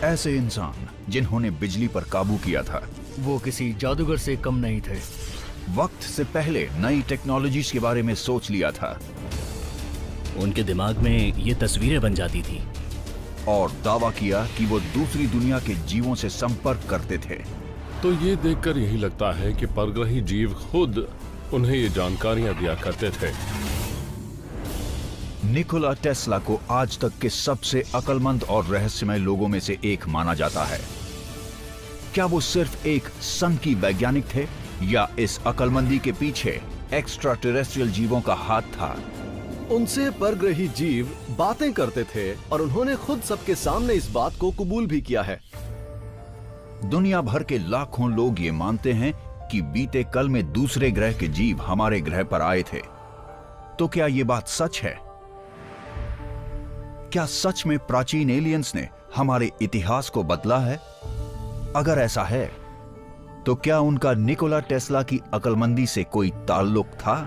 ऐसे इंसान जिन्होंने बिजली पर काबू किया था, वो किसी जादूगर से कम नहीं थे। वक्त से पहले नई टेक्नोलॉजीज के बारे में सोच लिया था उनके दिमाग में ये तस्वीरें बन जाती थी और दावा किया कि वो दूसरी दुनिया के जीवों से संपर्क करते थे। तो ये देखकर यही लगता है कि परग्रही जीव खुद उन्हें ये जानकारियां दिया करते थे। निकोला टेस्ला को आज तक के सबसे अक्लमंद और रहस्यमय लोगों में से एक माना जाता है। क्या वो सिर्फ एक सन की वैज्ञानिक थे या इस अक्लमंदी के पीछे एक्स्ट्रा टेरेस्ट्रियल जीवों का हाथ था? उनसे परग्रही जीव बातें करते थे और उन्होंने खुद सबके सामने इस बात को कबूल भी किया है। दुनिया भर के लाखों लोग ये मानते हैं कि बीते कल में दूसरे ग्रह के जीव हमारे ग्रह पर आए थे। तो क्या ये बात सच है? क्या सच में प्राचीन एलियंस ने हमारे इतिहास को बदला है? अगर ऐसा है, तो क्या उनका निकोला टेस्ला की अक्लमंदी से कोई ताल्लुक था?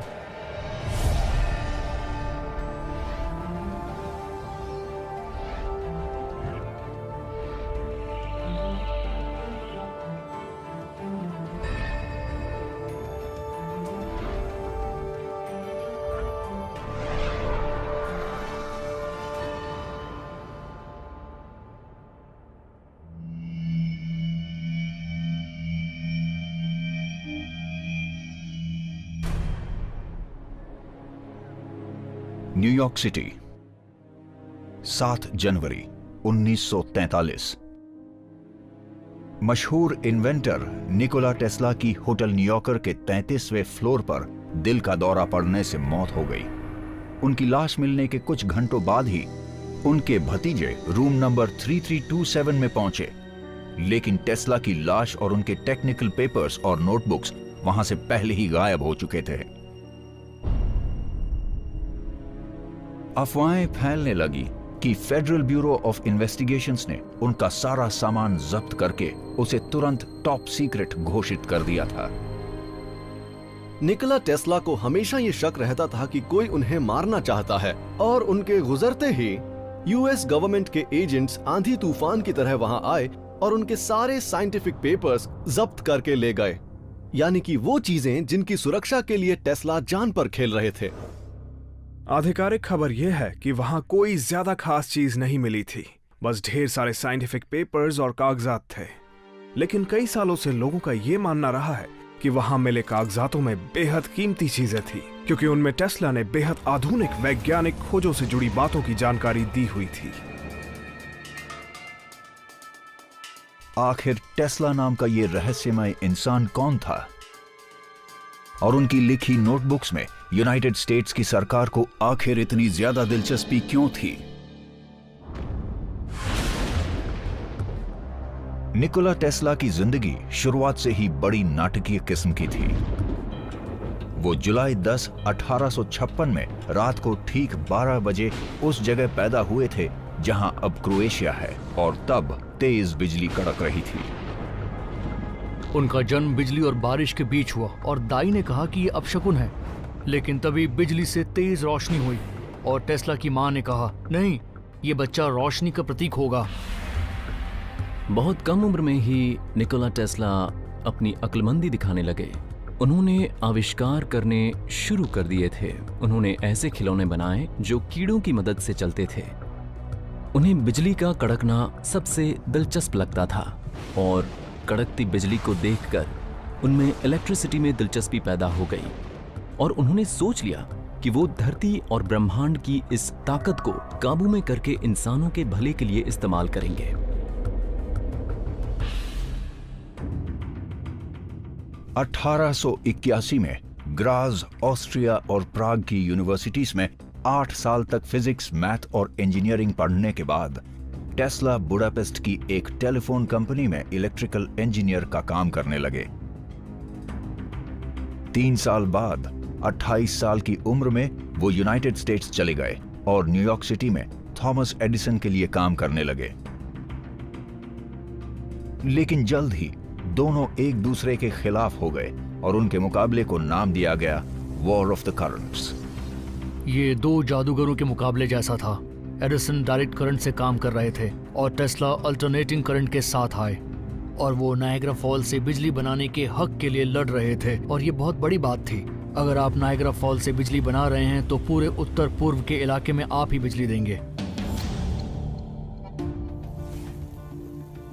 न्यूयॉर्क सिटी, 7 जनवरी 1943। मशहूर इन्वेंटर निकोला टेस्ला की होटल न्यूयॉर्कर के 33वें फ्लोर पर दिल का दौरा पड़ने से मौत हो गई। उनकी लाश मिलने के कुछ घंटों बाद ही उनके भतीजे रूम नंबर 3327 में पहुंचे, लेकिन टेस्ला की लाश और उनके टेक्निकल पेपर्स और नोटबुक्स वहां से पहले ही गायब हो चुके थे। अफवाहें फैलने लगी कि फेडरल ब्यूरो ऑफ इन्वेस्टिगेशंस ने उनका सारा सामान जब्त करके उसे तुरंत टॉप सीक्रेट घोषित कर दिया था। निकोला टेस्ला को हमेशा ये शक रहता था कि कोई उन्हें मारना चाहता है और उनके गुजरते ही यूएस गवर्नमेंट के एजेंट्स आंधी तूफान की तरह वहां आए और उनके सारे साइंटिफिक पेपर्स जब्त करके ले गए, यानी कि वो चीजें जिनकी सुरक्षा के लिए टेस्ला जान पर खेल रहे थे। आधिकारिक खबर यह है कि वहां कोई ज्यादा खास चीज नहीं मिली थी, बस ढेर सारे साइंटिफिक पेपर्स और कागजात थे। लेकिन कई सालों से लोगों का यह मानना रहा है कि वहां मिले कागजातों में बेहद कीमती चीजें थी, क्योंकि उनमें टेस्ला ने बेहद आधुनिक वैज्ञानिक खोजों से जुड़ी बातों की जानकारी दी हुई थी। आखिर टेस्ला नाम का ये रहस्यमय इंसान कौन था और उनकी लिखी नोटबुक्स में यूनाइटेड स्टेट्स की सरकार को आखिर इतनी ज्यादा दिलचस्पी क्यों थी? निकोला टेस्ला की जिंदगी शुरुआत से ही बड़ी नाटकीय किस्म की थी। वो जुलाई 10, 1856 में रात को ठीक 12 बजे उस जगह पैदा हुए थे जहां अब क्रोएशिया है, और तब तेज बिजली कड़क रही थी। उनका जन्म बिजली और बारिश के बीच हुआ और दाई ने कहा कि ये अपशकुन है, लेकिन तभी बिजली से तेज रोशनी हुई और टेस्ला की मां ने कहा, नहीं, ये बच्चा रोशनी का प्रतीक होगा। बहुत कम उम्र में ही निकोला टेस्ला अपनी अक्लमंदी दिखाने लगे। उन्होंने आविष्कार करने शुरू कर दिए थे। उन्होंने ऐसे खिलौने बनाए जो कीड़ों की मदद से चलते थे। उन्हें बिजली का कड़कना सबसे दिलचस्प लगता था और कड़कती बिजली को देखकर उनमें इलेक्ट्रिसिटी में दिलचस्पी पैदा हो गई और उन्होंने सोच लिया कि वो धरती और ब्रह्मांड की इस ताकत को काबू में करके इंसानों के भले के लिए इस्तेमाल करेंगे। (1881) में ग्राज, ऑस्ट्रिया और प्राग की यूनिवर्सिटीज में 8 साल तक फिजिक्स, मैथ और इंजीनियरिंग पढ़ने के बाद टेस्ला बुडापेस्ट की एक टेलीफोन कंपनी में इलेक्ट्रिकल इंजीनियर का काम करने लगे। 3 साल बाद 28 साल की उम्र में वो यूनाइटेड स्टेट्स चले गए और न्यूयॉर्क सिटी में थॉमस एडिसन के लिए काम करने लगे। लेकिन जल्द ही दोनों एक दूसरे के खिलाफ हो गए और उनके मुकाबले को नाम दिया गया वॉर ऑफ द करंट्स। ये दो जादूगरों के मुकाबले जैसा था। एडिसन डायरेक्ट करंट से काम कर रहे थे और टेस्ला अल्टरनेटिंग करंट के साथ आए और वो नायग्रा फॉल से बिजली बनाने के हक के लिए लड़ रहे थे। और ये बहुत बड़ी बात थी। अगर आप नायग्रा फॉल से बिजली बना रहे हैं तो पूरे उत्तर पूर्व के इलाके में आप ही बिजली देंगे।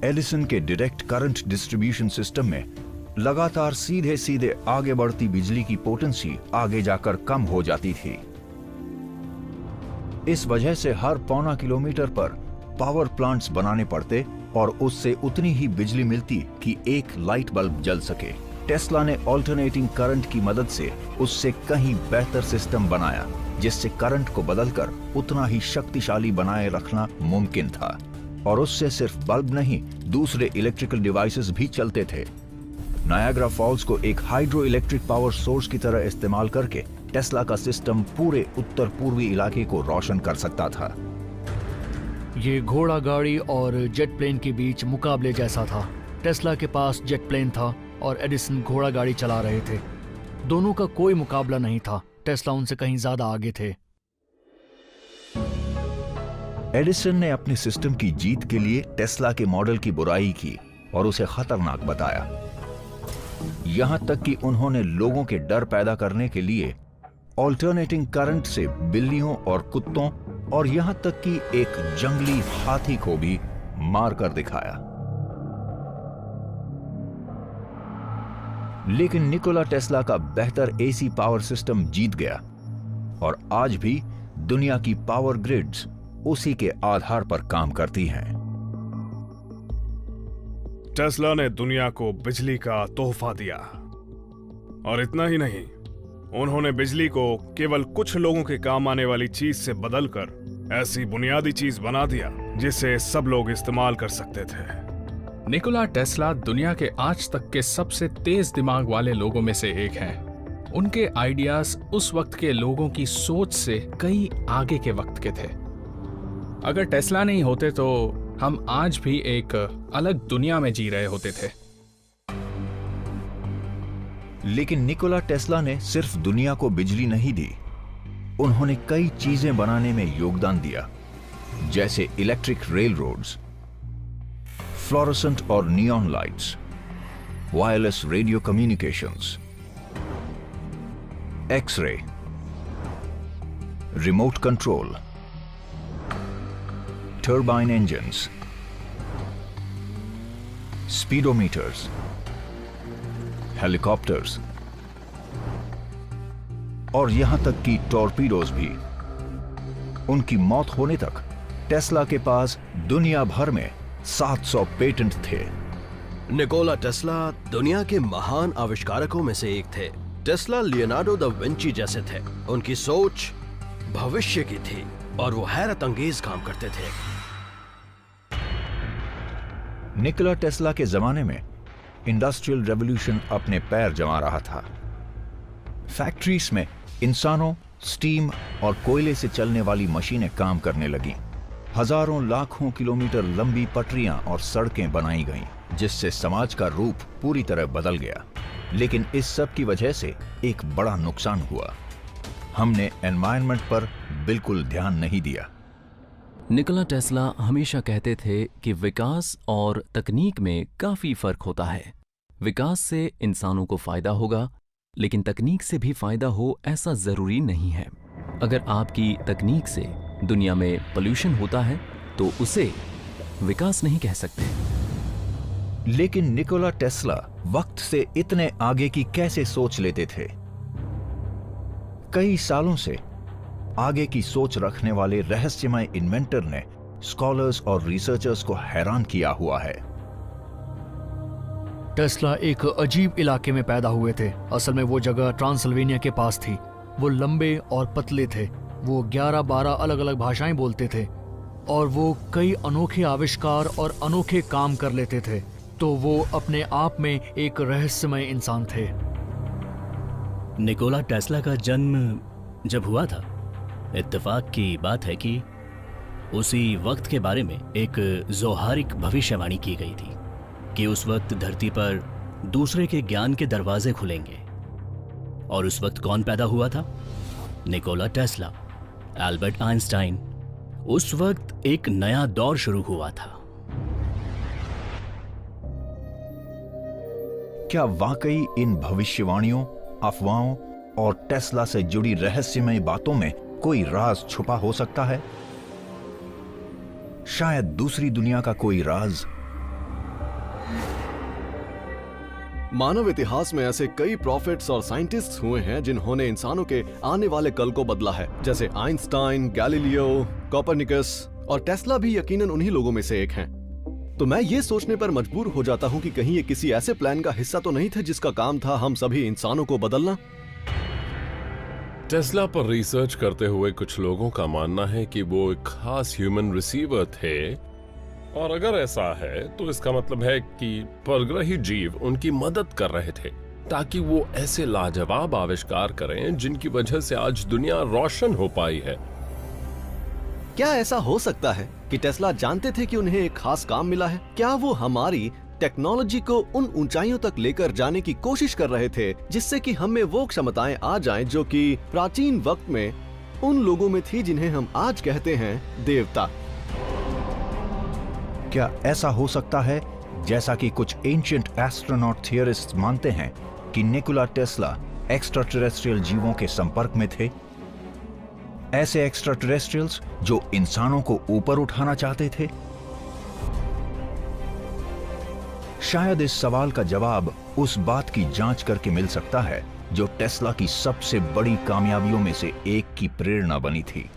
एडिसन के डायरेक्ट करंट डिस्ट्रीब्यूशन सिस्टम में लगातार सीधे सीधे आगे बढ़ती बिजली की पोटेंसी आगे जाकर कम हो जाती थी। इस वजह से हर पौना किलोमीटर पर पावर प्लांट्स बनाने पड़ते और उससे उतनी ही बिजली मिलती कि एक लाइट बल्ब जल सके। टेस्ला ने अल्टरनेटिंग करंट की मदद से उससे कहीं बेहतर सिस्टम बनाया, जिससे करंट को बदलकर उतना ही शक्तिशाली बनाए रखना मुमकिन था। और उससे सिर्फ बल्ब नहीं, दूसरे इलेक्ट्रिकल डिवाइसेस भी चलते थे। नायग्रा फॉल्स को एक हाइड्रो इलेक्ट्रिक पावर सोर्स की तरह इस्तेमाल करके टेस्ला का सिस्टम पूरे उत्तर पूर्वी इलाके को रोशन कर सकता था। ये घोड़ा गाड़ी और जेट प्लेन के बीच मुकाबले जैसा था। टेस्ला के पास जेट प्लेन था और एडिसन घोड़ा गाड़ी चला रहे थे। दोनों का कोई मुकाबला नहीं था। टेस्ला उनसे कहीं ज्यादा आगे थे। एडिसन ने अपने सिस्टम की जीत के लिए टेस्ला के मॉडल की बुराई की और उसे खतरनाक बताया। यहां तक कि उन्होंने लोगों के डर पैदा करने के लिए ऑल्टरनेटिंग करंट से बिल्लियों और कुत्तों और यहां तक कि एक जंगली हाथी को भी मार कर दिखाया। लेकिन निकोला टेस्ला का बेहतर एसी पावर सिस्टम जीत गया और आज भी दुनिया की पावर ग्रिड्स उसी के आधार पर काम करती हैं। टेस्ला ने दुनिया को बिजली का तोहफा दिया और इतना ही नहीं, उन्होंने बिजली को केवल कुछ लोगों के काम आने वाली चीज से बदलकर ऐसी बुनियादी चीज बना दिया जिसे सब लोग इस्तेमाल कर सकते थे। निकोला टेस्ला दुनिया के आज तक के सबसे तेज दिमाग वाले लोगों में से एक हैं। उनके आइडियाज उस वक्त के लोगों की सोच से कई आगे के वक्त के थे। अगर टेस्ला नहीं होते तो हम आज भी एक अलग दुनिया में जी रहे होते थे। लेकिन निकोला टेस्ला ने सिर्फ दुनिया को बिजली नहीं दी, उन्होंने कई चीजें बनाने में योगदान दिया, जैसे इलेक्ट्रिक रेल रोड्स, फ्लोरोसेंट और neon lights, wireless radio communications, x-ray, remote control, turbine engines, speedometers, helicopters और यहां तक कि टॉर्पीडोज भी। उनकी मौत होने तक टेस्ला के पास दुनिया भर में 700 पेटेंट थे। निकोला टेस्ला दुनिया के महान आविष्कारकों में से एक थे। टेस्ला लियोनार्डो दा विंची जैसे थे। उनकी सोच भविष्य की थी और वो हैरत अंगेज काम करते थे। निकोला टेस्ला के जमाने में इंडस्ट्रियल रेवोल्यूशन अपने पैर जमा रहा था। फैक्ट्रीज में इंसानों, स्टीम और कोयले से चलने वाली मशीनें काम करने लगीं। हजारों लाखों किलोमीटर लंबी पटरियां और सड़कें बनाई गईं, जिससे समाज का रूप पूरी तरह बदल गया। लेकिन इस सब की वजह से एक बड़ा नुकसान हुआ। हमने एनवायरनमेंट पर बिल्कुल ध्यान नहीं दिया। निकोला टेस्ला हमेशा कहते थे कि विकास और तकनीक में काफी फर्क होता है। विकास से इंसानों को फायदा होगा, लेकिन तकनीक से भी फायदा हो ऐसा जरूरी नहीं है। अगर आपकी तकनीक से दुनिया में पोल्यूशन होता है तो उसे विकास नहीं कह सकते। लेकिन निकोला टेस्ला वक्त से इतने आगे की कैसे सोच लेते थे? कई सालों से आगे की सोच रखने वाले रहस्यमय इन्वेंटर ने स्कॉलर्स और रिसर्चर्स को हैरान किया हुआ है। टेस्ला एक अजीब इलाके में पैदा हुए थे। असल में वो जगह ट्रांसिल्वेनिया के पास थी। वो लंबे और पतले थे। वो 11-12 अलग अलग भाषाएं बोलते थे और वो कई अनोखे आविष्कार और अनोखे काम कर लेते थे। तो वो अपने आप में एक रहस्यमय इंसान थे। निकोला टेस्ला का जन्म जब हुआ था, इत्तेफाक की बात है कि उसी वक्त के बारे में एक जोहारिक भविष्यवाणी की गई थी कि उस वक्त धरती पर दूसरे के ज्ञान के दरवाजे खुलेंगे। और उस वक्त कौन पैदा हुआ था? निकोला टेस्ला, एल्बर्ट आइंस्टाइन उस वक्त एक नया दौर शुरू हुआ था। क्या वाकई इन भविष्यवाणियों, अफवाहों और टेस्ला से जुड़ी रहस्यमय बातों में कोई राज छुपा हो सकता है? शायद दूसरी दुनिया का कोई राज। मानव इतिहास में ऐसे कई प्रॉफिट्स और साइंटिस्ट्स हुए हैं जिन्होंने इंसानों के आने वाले कल को बदला है, जैसे आइंस्टाइन, गैलीलियो, कोपरनिकस और टेस्ला भी यकीनन उन्हीं लोगों में से एक हैं। तो मैं ये सोचने पर मजबूर हो जाता हूँ कि कहीं ये किसी ऐसे प्लान का हिस्सा तो नहीं थे जिसका काम था हम सभी इंसानों को बदलना। टेस्ला पर रिसर्च करते हुए कुछ लोगों का मानना है कि वो एक खास ह्यूमन रिसीवर थे, और अगर ऐसा है तो इसका मतलब है कि परग्रही जीव उनकी मदद कर रहे थे ताकि वो ऐसे लाजवाब आविष्कार करें जिनकी वजह से आज दुनिया रोशन हो पाई है। क्या ऐसा हो सकता है कि टेस्ला जानते थे कि उन्हें एक खास काम मिला है? क्या वो हमारी टेक्नोलॉजी को उन ऊंचाइयों तक लेकर जाने की कोशिश कर रहे थे जिससे कि हमें वो क्षमताएं आ जाएं जो कि प्राचीन वक्त में उन लोगों में थी जिन्हें हम आज कहते हैं देवता? क्या ऐसा हो सकता है, जैसा कि कुछ एंशिएंट एस्ट्रोनॉट थियरिस्ट्स मानते हैं, कि निकोला टेस्ला एक्स्ट्रा टेरेस्ट्रियल जीवों के संपर्क में थे? ऐसे एक्स्ट्रा टेरेस्ट्रियल्स जो इंसानों को ऊपर उठाना चाहते थे? शायद इस सवाल का जवाब उस बात की जांच करके मिल सकता है जो टेस्ला की सबसे बड़ी कामयाबियों में से एक की प्रेरणा बनी थी।